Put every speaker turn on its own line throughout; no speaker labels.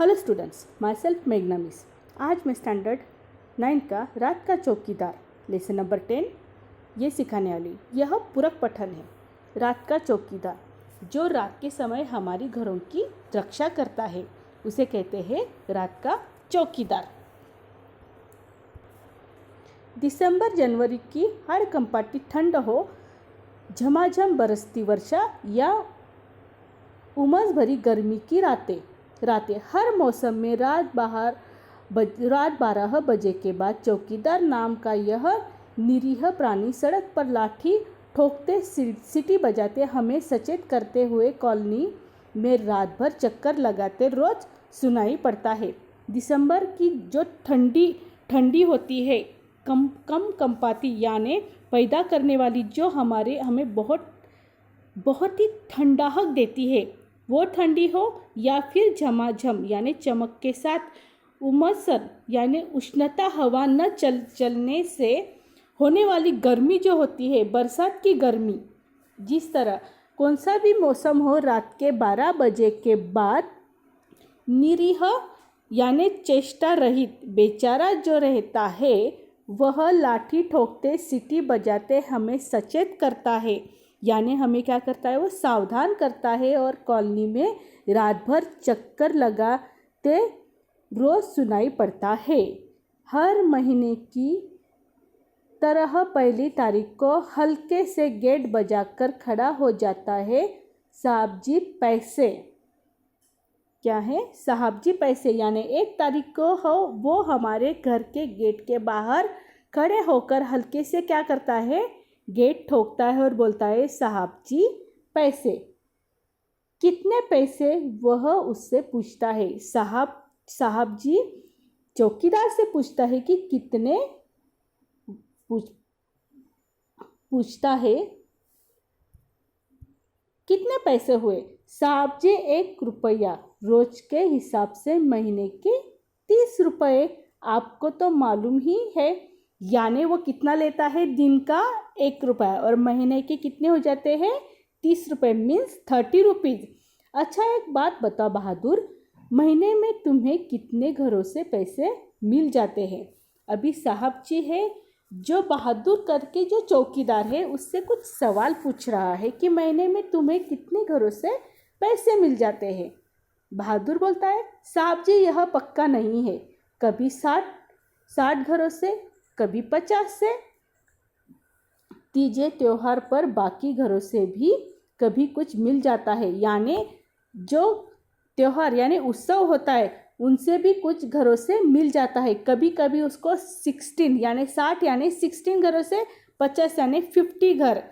Hello students, my self मेघना miss. आज मैं स्टैंडर्ड 9 का रात का चौकीदार लेसन नंबर 10 ये सिखाने वाली। यह पूरक पठन है। रात का चौकीदार जो रात के समय हमारी घरों की रक्षा करता है उसे कहते हैं रात का चौकीदार। दिसंबर जनवरी की हर कंपाटी ठंड हो, झमाझम बरसती वर्षा या उमस भरी गर्मी की रातें हर मौसम में रात 12 बजे के बाद चौकीदार नाम का यह निरीह प्राणी सड़क पर लाठी ठोकते सीटी बजाते हमें सचेत करते हुए कॉलोनी में रात भर चक्कर लगाते रोज सुनाई पड़ता है। दिसंबर की जो ठंडी होती है, कम कंपाती यानी पैदा करने वाली, जो हमें बहुत ही ठंडाहक देती है, वो ठंडी हो या फिर झमाझम यानी चमक के साथ उमसन यानी उष्णता हवा न चलने से होने वाली गर्मी जो होती है, बरसात की गर्मी। जिस तरह कौन सा भी मौसम हो, रात के 12 बजे के बाद निरीह यानी चेष्टा रहित बेचारा जो रहता है वह लाठी ठोकते सीटी बजाते हमें सचेत करता है, यानी हमें क्या करता है, वो सावधान करता है और कॉलोनी में रात भर चक्कर लगाते रोज सुनाई पड़ता है। हर महीने की तरह पहली तारीख को हल्के से गेट बजाकर खड़ा हो जाता है साहब जी पैसे। क्या है? साहब जी पैसे। यानी 1 तारीख को हो वो हमारे घर के गेट के बाहर खड़े होकर हल्के से क्या करता है, गेट ठोकता है और बोलता है साहब जी पैसे। कितने पैसे वह उससे पूछता है। साहब जी चौकीदार से पूछता है कि कितने पूछता है कितने पैसे हुए। साहब जी 1 रुपया, रोज के हिसाब से महीने के 30 रुपये। आपको तो मालूम ही है, यानी वो कितना लेता है, दिन का 1 रुपया और महीने के कितने हो जाते हैं, 30 रुपये, मीन्स 30 रुपीज़। अच्छा एक बात बताओ बहादुर, महीने में तुम्हें कितने घरों से पैसे मिल जाते हैं? अभी साहब जी है जो बहादुर करके जो चौकीदार है उससे कुछ सवाल पूछ रहा है कि महीने में तुम्हें कितने घरों से पैसे मिल जाते हैं। बहादुर बोलता है साहब जी यह पक्का नहीं है, कभी 60 घरों से, कभी 50 से, तीजे त्योहार पर बाकी घरों से भी कभी कुछ मिल जाता है। यानी जो त्योहार यानी उत्सव होता है उनसे भी कुछ घरों से मिल जाता है। कभी कभी उसको 16 यानी 60 यानी 16 घरों से, 50 यानी 50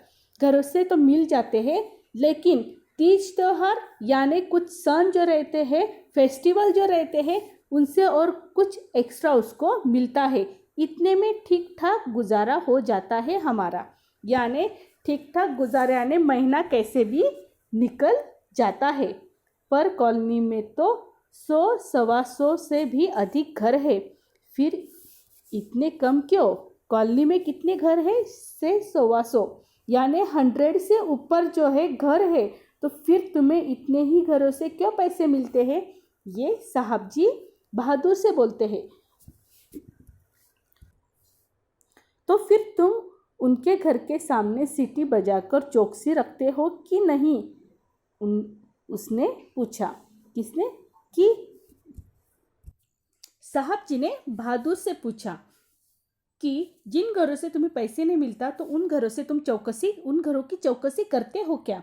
घरों से तो मिल जाते हैं। लेकिन तीज त्योहार यानी कुछ सन जो रहते हैं, फेस्टिवल जो रहते हैं, उनसे और कुछ एक्स्ट्रा उसको मिलता है। इतने में ठीक ठाक गुजारा हो जाता है हमारा। यानी ठीक ठाक गुजारा यानी महीना कैसे भी निकल जाता है। पर कॉलोनी में तो 100-125 से भी अधिक घर है। फिर इतने कम क्यों? कॉलोनी में कितने घर है? से 125 यानी 100 से ऊपर जो है घर है। तो फिर तुम्हें इतने ही घरों से क्यों पैसे मिलते हैं? ये साहब जी बहादुर से बोलते हैं। तो फिर तुम उनके घर के सामने सीटी बजाकर चौकसी रखते हो कि नहीं? उसने पूछा। किसने? कि साहब जी ने बहादुर से पूछा कि जिन घरों से तुम्हें पैसे नहीं मिलता तो उन घरों की चौकसी करते हो क्या?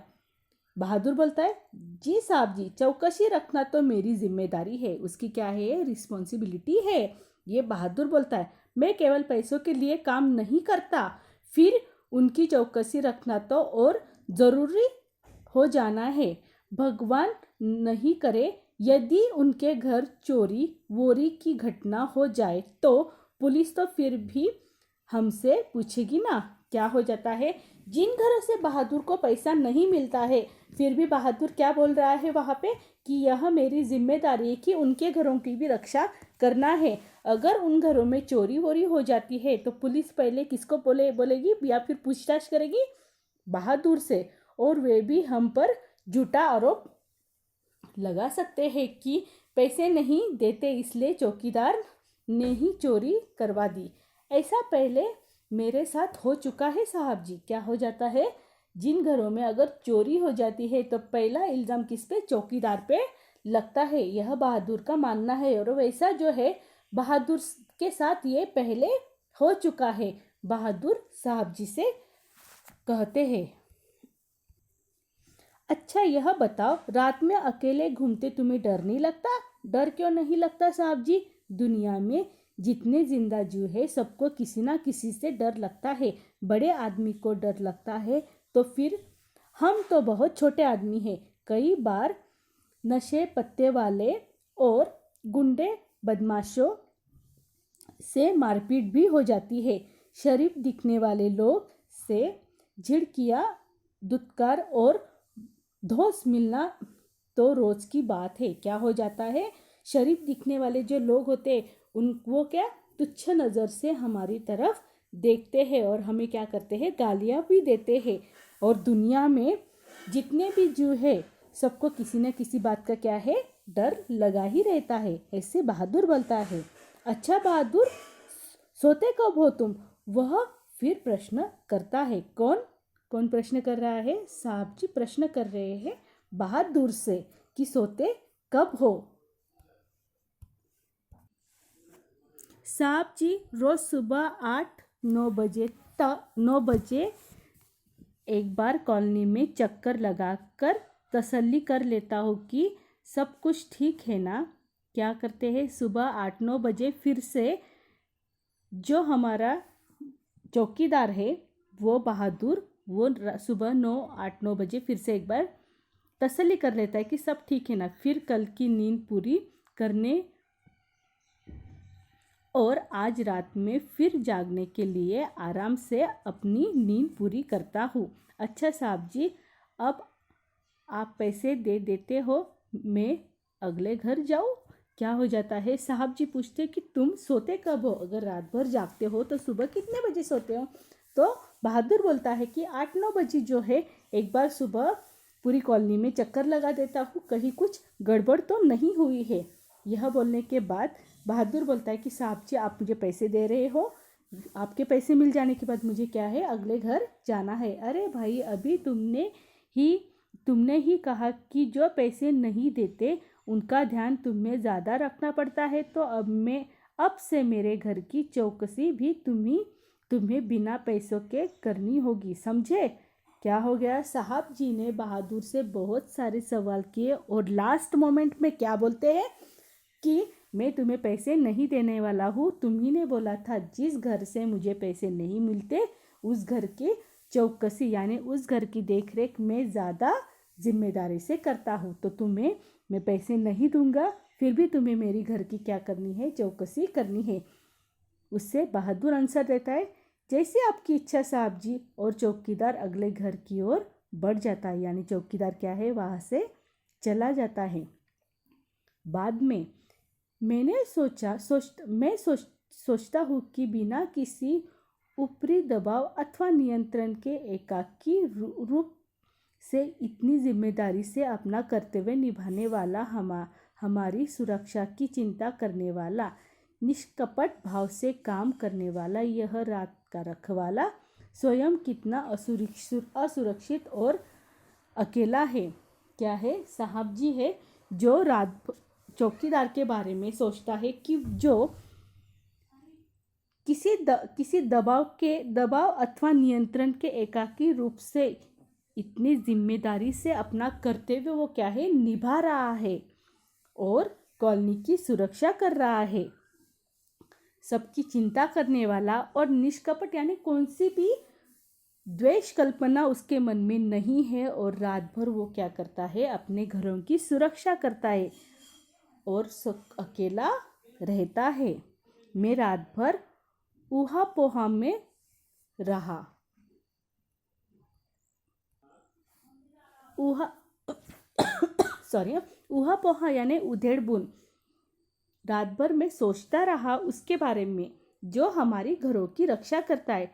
बहादुर बोलता है जी साहब जी, चौकसी रखना तो मेरी जिम्मेदारी है, उसकी क्या है, रिस्पॉन्सिबिलिटी है। ये बहादुर बोलता है मैं केवल पैसों के लिए काम नहीं करता, फिर उनकी चौकसी रखना तो और ज़रूरी हो जाना है। भगवान नहीं करे यदि उनके घर चोरी वोरी की घटना हो जाए तो पुलिस तो फिर भी हमसे पूछेगी ना। क्या हो जाता है, जिन घरों से बहादुर को पैसा नहीं मिलता है फिर भी बहादुर क्या बोल रहा है वहाँ पे कि यह मेरी जिम्मेदारी है कि उनके घरों की भी रक्षा करना है। अगर उन घरों में चोरी वोरी हो जाती है तो पुलिस पहले किसको बोलेगी या फिर पूछताछ करेगी? बहादुर से, और वे भी हम पर झूठा आरोप लगा सकते हैं कि पैसे नहीं देते इसलिए चौकीदार ने ही चोरी करवा दी। ऐसा पहले मेरे साथ हो चुका है साहब जी। क्या हो जाता है? जिन घरों में अगर चोरी हो जाती है तो पहला इल्ज़ाम किस पे? चौकीदार पे लगता है। यह बहादुर का मानना है। और वैसा जो है बहादुर के साथ ये पहले हो चुका है। बहादुर साहब जी से कहते हैं, अच्छा यह बताओ, रात में अकेले घूमते तुम्हें डर नहीं लगता? डर क्यों नहीं लगता साहब जी? दुनिया में जितने जिंदा जीव है सबको किसी ना किसी से डर लगता है। बड़े आदमी को डर लगता है तो फिर हम तो बहुत छोटे आदमी हैं। कई बार नशे पत्ते वाले और गुंडे बदमाशों से मारपीट भी हो जाती है। शरीफ दिखने वाले लोग से झिड़कियाँ, दुत्कार और धोस मिलना तो रोज की बात है। क्या हो जाता है? शरीफ दिखने वाले जो लोग होते हैं वो क्या तुच्छ नज़र से हमारी तरफ देखते हैं और हमें क्या करते हैं? गालियाँ भी देते हैं। और दुनिया में जितने भी जीव है सबको किसी न किसी बात का क्या है? डर लगा ही रहता है। ऐसे बहादुर बोलता है, अच्छा बहादुर सोते कब हो तुम? वह फिर प्रश्न करता है। कौन प्रश्न कर रहा है? साहब जी प्रश्न कर रहे हैं बहादुर से कि सोते कब हो? साहब जी रोज सुबह 8-9 बजे एक बार कॉलोनी में चक्कर लगाकर तसल्ली कर लेता हूँ कि सब कुछ ठीक है ना। क्या करते हैं? सुबह 8-9 बजे फिर से जो हमारा चौकीदार है वो बहादुर वो सुबह 8-9 बजे फिर से एक बार तसल्ली कर लेता है कि सब ठीक है ना। फिर कल की नींद पूरी करने और आज रात में फिर जागने के लिए आराम से अपनी नींद पूरी करता हूँ। अच्छा साहब जी, अब आप पैसे दे देते हो, मैं अगले घर जाऊँ? क्या हो जाता है? साहब जी पूछते कि तुम सोते कब हो? अगर रात भर जागते हो तो सुबह कितने बजे सोते हो? तो बहादुर बोलता है कि 8-9 बजे जो है एक बार सुबह पूरी कॉलोनी में चक्कर लगा देता हूँ, कहीं कुछ गड़बड़ तो नहीं हुई है। यह बोलने के बाद बहादुर बोलता है कि साहब जी आप मुझे पैसे दे रहे हो, आपके पैसे मिल जाने के बाद मुझे क्या है? अगले घर जाना है। अरे भाई अभी तुमने ही कहा कि जो पैसे नहीं देते उनका ध्यान तुम्हें ज़्यादा रखना पड़ता है, तो अब से मेरे घर की चौकसी भी तुम्हें बिना पैसों के करनी होगी, समझे? क्या हो गया? साहब जी ने बहादुर से बहुत सारे सवाल किए और लास्ट मोमेंट में क्या बोलते हैं कि मैं तुम्हें पैसे नहीं देने वाला हूँ। तुम्ही ने बोला था जिस घर से मुझे पैसे नहीं मिलते उस घर की चौकसी यानी उस घर की देखरेख मैं ज़्यादा जिम्मेदारी से करता हूँ, तो तुम्हें मैं पैसे नहीं दूंगा, फिर भी तुम्हें मेरी घर की क्या करनी है? चौकसी करनी है। उससे बहादुर आंसर देता है, जैसे आपकी इच्छा साहब जी। और चौकीदार अगले घर की ओर बढ़ जाता है, यानी चौकीदार क्या है? वहाँ से चला जाता है। बाद में मैं सोचता हूँ कि बिना किसी ऊपरी दबाव अथवा नियंत्रण के एकाकी रूप से इतनी जिम्मेदारी से अपना कर्तव्य निभाने वाला, हमारी सुरक्षा की चिंता करने वाला, निष्कपट भाव से काम करने वाला यह रात का रखवाला स्वयं कितना असुरक्षित और अकेला है। क्या है? साहब जी है जो चौकीदार के बारे में सोचता है कि जो किसी दबाव अथवा नियंत्रण के एकाकी रूप से इतनी जिम्मेदारी से अपना कर्तव्य वो क्या है? निभा रहा है और कॉलोनी की सुरक्षा कर रहा है, सबकी चिंता करने वाला और निष्कपट यानी कौन सी भी द्वेष कल्पना उसके मन में नहीं है। और रात भर वो क्या करता है? अपने घरों की सुरक्षा करता है और अकेला रहता है। मैं रात भर ऊहा पोहा में रहा। ऊहा पोहा यानी उधेड़ बुन। रात भर मैं सोचता रहा उसके बारे में जो हमारी घरों की रक्षा करता है।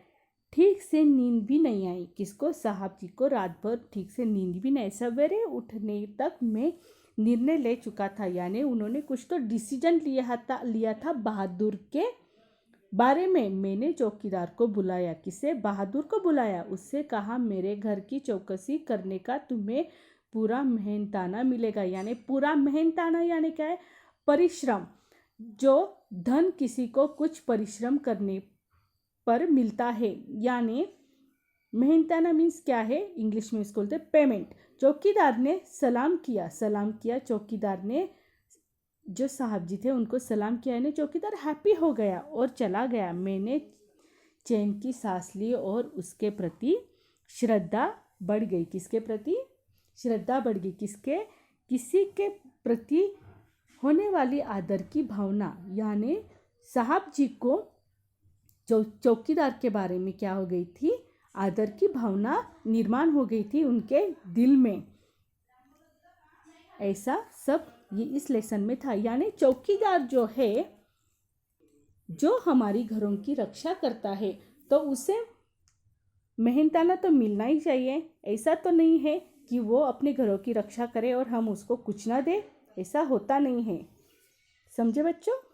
ठीक से नींद भी नहीं आई। किसको? साहब जी को रात भर ठीक से नींद भी नहीं। सवेरे उठने तक मैं निर्णय ले चुका था, यानी उन्होंने कुछ तो डिसीजन लिया था बहादुर के बारे में। मैंने चौकीदार को बुलाया। किसे? बहादुर को बुलाया। उससे कहा, मेरे घर की चौकसी करने का तुम्हें पूरा मेहनताना मिलेगा। यानी पूरा मेहनताना यानी क्या है? परिश्रम। जो धन किसी को कुछ परिश्रम करने पर मिलता है, यानी मेहनताना मीन्स क्या है? इंग्लिश में इसको बोलते पेमेंट। चौकीदार ने सलाम किया। चौकीदार ने जो साहब जी थे उनको सलाम किया, यानी चौकीदार हैप्पी हो गया और चला गया। मैंने चैन की सांस ली और उसके प्रति श्रद्धा बढ़ गई। किसके प्रति? श्रद्धा बढ़ गई। किसके? किसी के प्रति होने वाली आदर की भावना, यानी साहब जी को चौकीदार के बारे में क्या हो गई थी? आदर की भावना निर्माण हो गई थी उनके दिल में। ऐसा सब ये इस लेसन में था। यानी चौकीदार जो है, जो हमारी घरों की रक्षा करता है, तो उसे मेहनताना तो मिलना ही चाहिए। ऐसा तो नहीं है कि वो अपने घरों की रक्षा करे और हम उसको कुछ ना दे। ऐसा होता नहीं है। समझे बच्चों?